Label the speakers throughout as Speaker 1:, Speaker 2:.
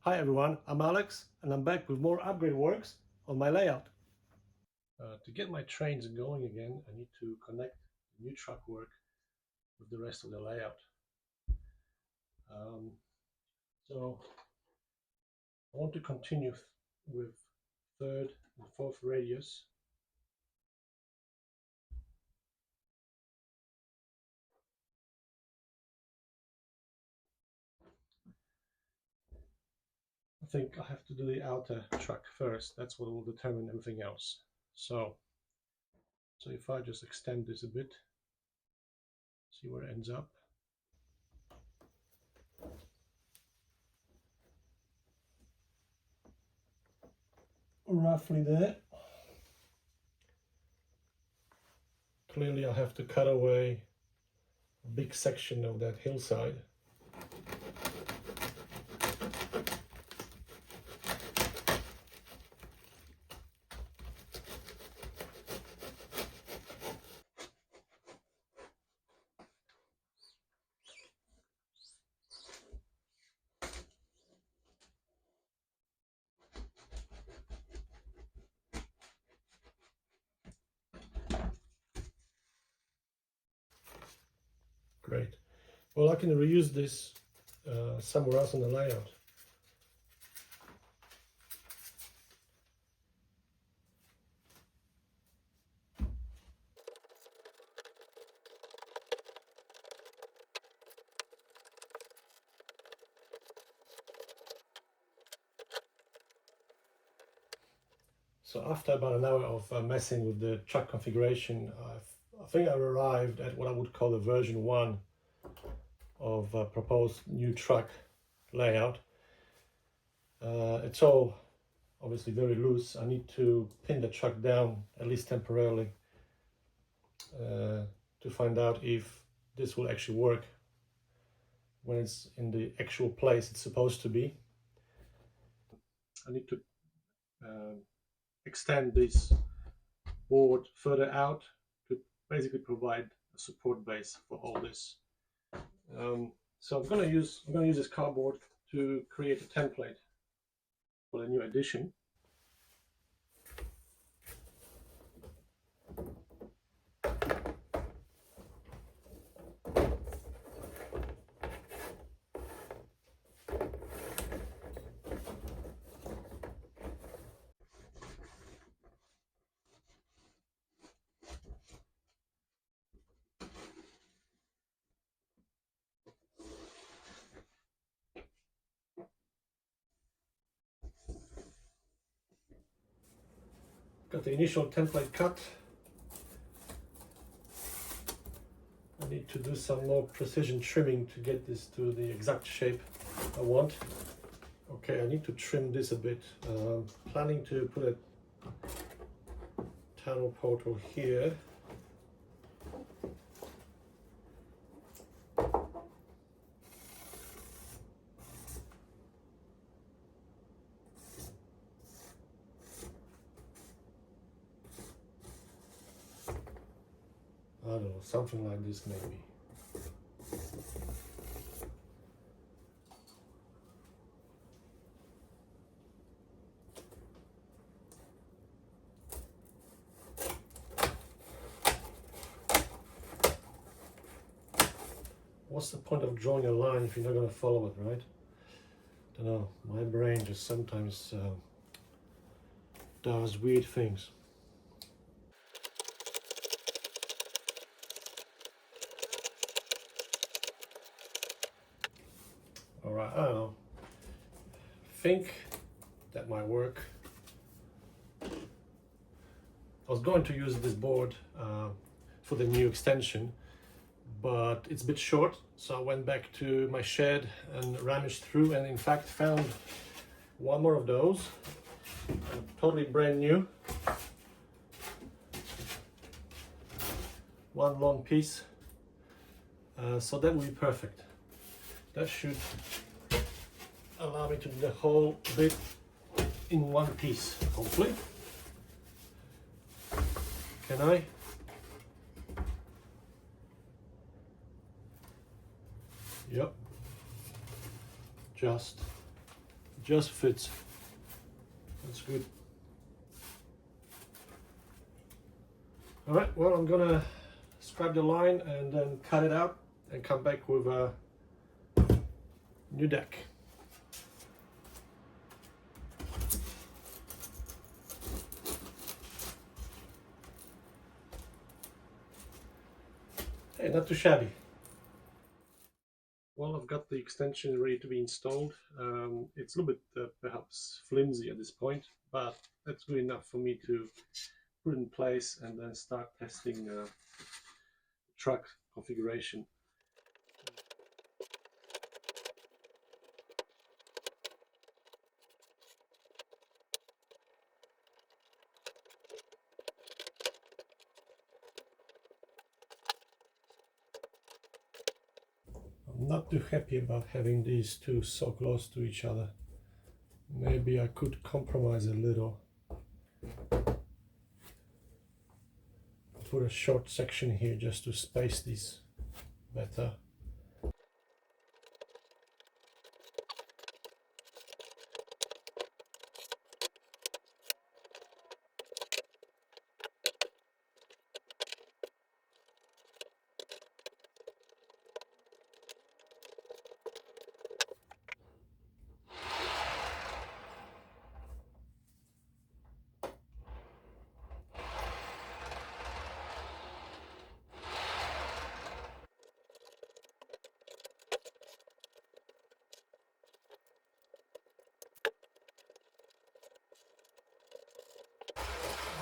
Speaker 1: Hi everyone, I'm Alex and I'm back with more upgrade works on my layout. To get my trains going again, I need to connect the new trackwork with the rest of the layout. So I want to continue with third and fourth radius. I think I have to do the outer track first. That's what will determine everything else. So if I just extend this a bit, see where it ends up. Roughly there. Clearly I have to cut away a big section of that hillside. Great. Well, I can reuse this somewhere else on the layout. So after about an hour of messing with the track configuration, I think I've arrived at what I would call the version 1 of proposed new track layout. It's all obviously very loose. I need to pin the track down, at least temporarily, to find out if this will actually work when it's in the actual place it's supposed to be. I need to extend this board further out to basically provide a support base for all this. So I'm going to use this cardboard to create a template for the new edition. Got the initial template cut. I need to do some more precision trimming to get this to the exact shape I want. Okay, I need to trim this a bit. Planning to put a tunnel portal here. I don't know, something like this maybe. What's the point of drawing a line if you're not going to follow it, right? I don't know, my brain just sometimes does weird things. All right, I don't know. Think that might work. I was going to use this board for the new extension, but it's a bit short, so I went back to my shed and rummaged through and in fact found one more of those, totally brand new, one long piece, so that will be perfect. That should allow me to do the whole bit in one piece, hopefully. Can I? Yep. Just just fits. That's good. All right, well, I'm gonna scrap the line and then cut it out and come back with a new deck. Hey, not too shabby. Well, I've got the extension ready to be installed. It's a little bit perhaps flimsy at this point, but that's good enough for me to put in place and then start testing truck configuration. I'm not too happy about having these two so close to each other. Maybe I could compromise a little. Put a short section here just to space these better.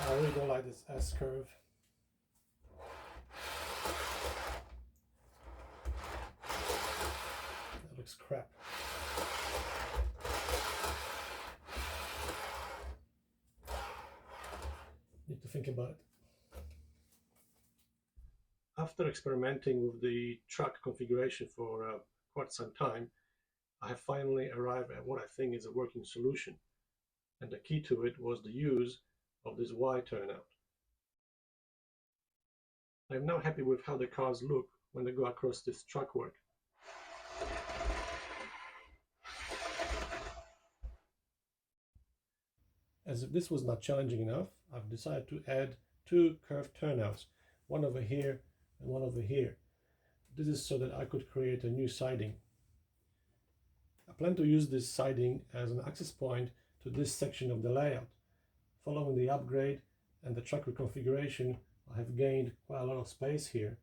Speaker 1: I really don't like this S-curve. That looks crap. Need to think about it. After experimenting with the truck configuration for quite some time, I have finally arrived at what I think is a working solution. And the key to it was the use of this Y turnout. I am now happy with how the cars look when they go across this trackwork. As if this was not challenging enough, I've decided to add two curved turnouts, one over here and one over here. This is so that I could create a new siding. I plan to use this siding as an access point to this section of the layout. Following the upgrade and the truck reconfiguration, I have gained quite a lot of space here,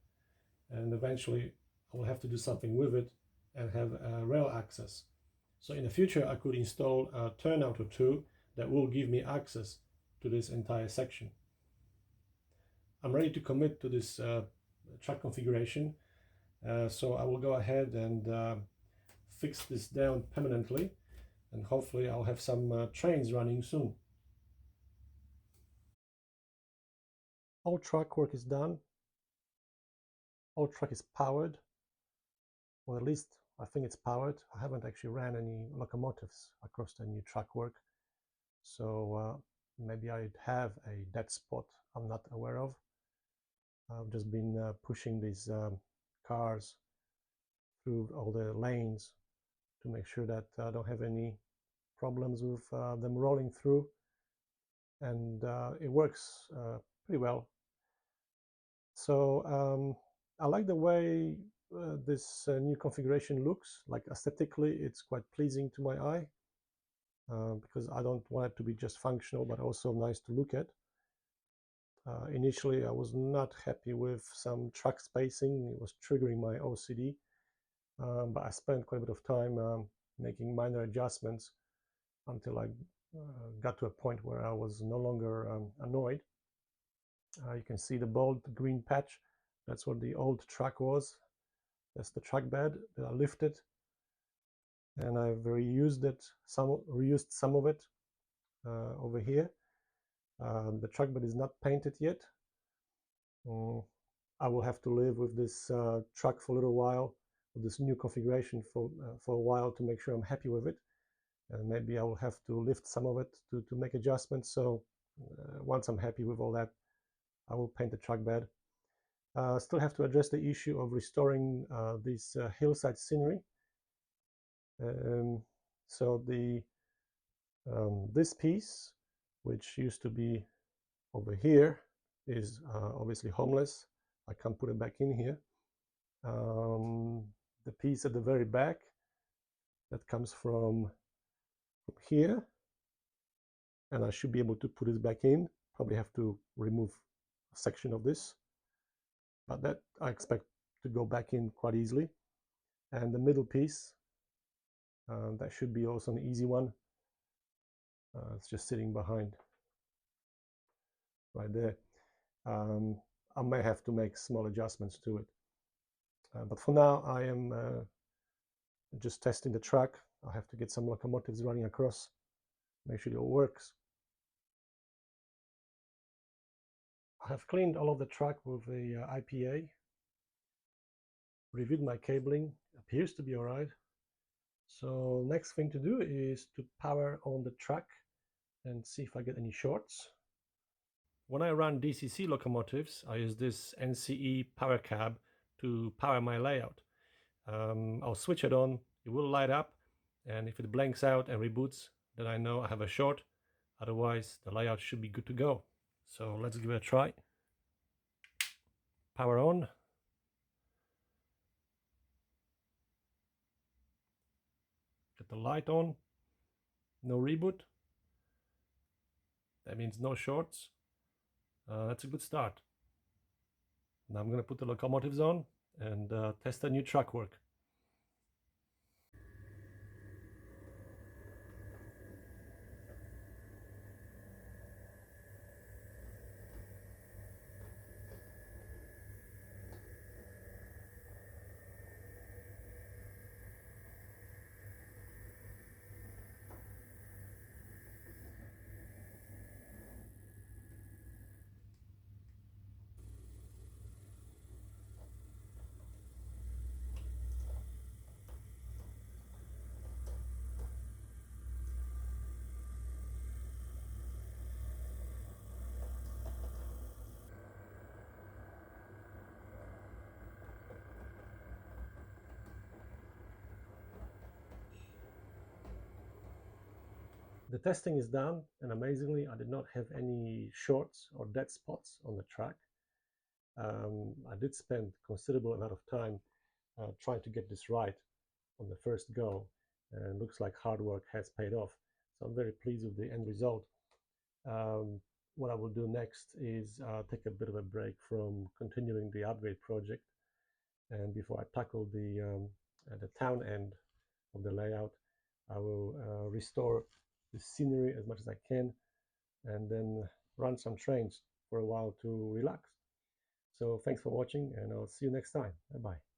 Speaker 1: and eventually I will have to do something with it and have rail access. So in the future I could install a turnout or two that will give me access to this entire section. I'm ready to commit to this truck configuration, so I will go ahead and fix this down permanently, and hopefully I'll have some trains running soon. All truck work is done. All truck is powered, or at least I think it's powered. I haven't actually ran any locomotives across the new truck work, so maybe I'd have a dead spot I'm not aware of. I've just been pushing these cars through all the lanes to make sure that I don't have any problems with them rolling through, and it works pretty well. So I like the way this new configuration looks. Like aesthetically, it's quite pleasing to my eye, because I don't want it to be just functional, but also nice to look at. Initially, I was not happy with some truck spacing. It was triggering my OCD, but I spent quite a bit of time making minor adjustments until I got to a point where I was no longer annoyed. You can see the bold green patch. That's what the old truck was. That's the truck bed that I lifted, and I've reused some of it over here. The truck bed is not painted yet. I will have to live with this truck for a little while, with this new configuration for a while, to make sure I'm happy with it. And maybe I will have to lift some of it to make adjustments. So once I'm happy with all that, I will paint the truck bed. Still have to address the issue of restoring this hillside scenery. So the This piece, which used to be over here, is obviously homeless. I can't put it back in here. The piece at the very back that comes from here, and I should be able to put it back in. Probably have to remove a section of this, but that I expect to go back in quite easily. And the middle piece, that should be also an easy one. It's just sitting behind right there. I may have to make small adjustments to it, but for now I am just testing the track. I have to get some locomotives running across, make sure it all works. I have cleaned all of the track with the IPA, reviewed my cabling, appears to be all right. So next thing to do is to power on the track and see if I get any shorts. When I run DCC locomotives, I use this NCE power cab to power my layout. I'll switch it on, it will light up, and if it blanks out and reboots, then I know I have a short. Otherwise, the layout should be good to go. So let's give it a try. Power on. Get the light on. No reboot. That means no shorts. That's a good start. Now I'm going to put the locomotives on and test the new track work. The testing is done, and amazingly, I did not have any shorts or dead spots on the track. I did spend considerable amount of time trying to get this right on the first go, and looks like hard work has paid off. So I'm very pleased with the end result. What I will do next is take a bit of a break from continuing the upgrade project, and before I tackle the town end of the layout, I will restore the scenery as much as I can, and then run some trains for a while to relax. So thanks for watching, and I'll see you next time. Bye bye.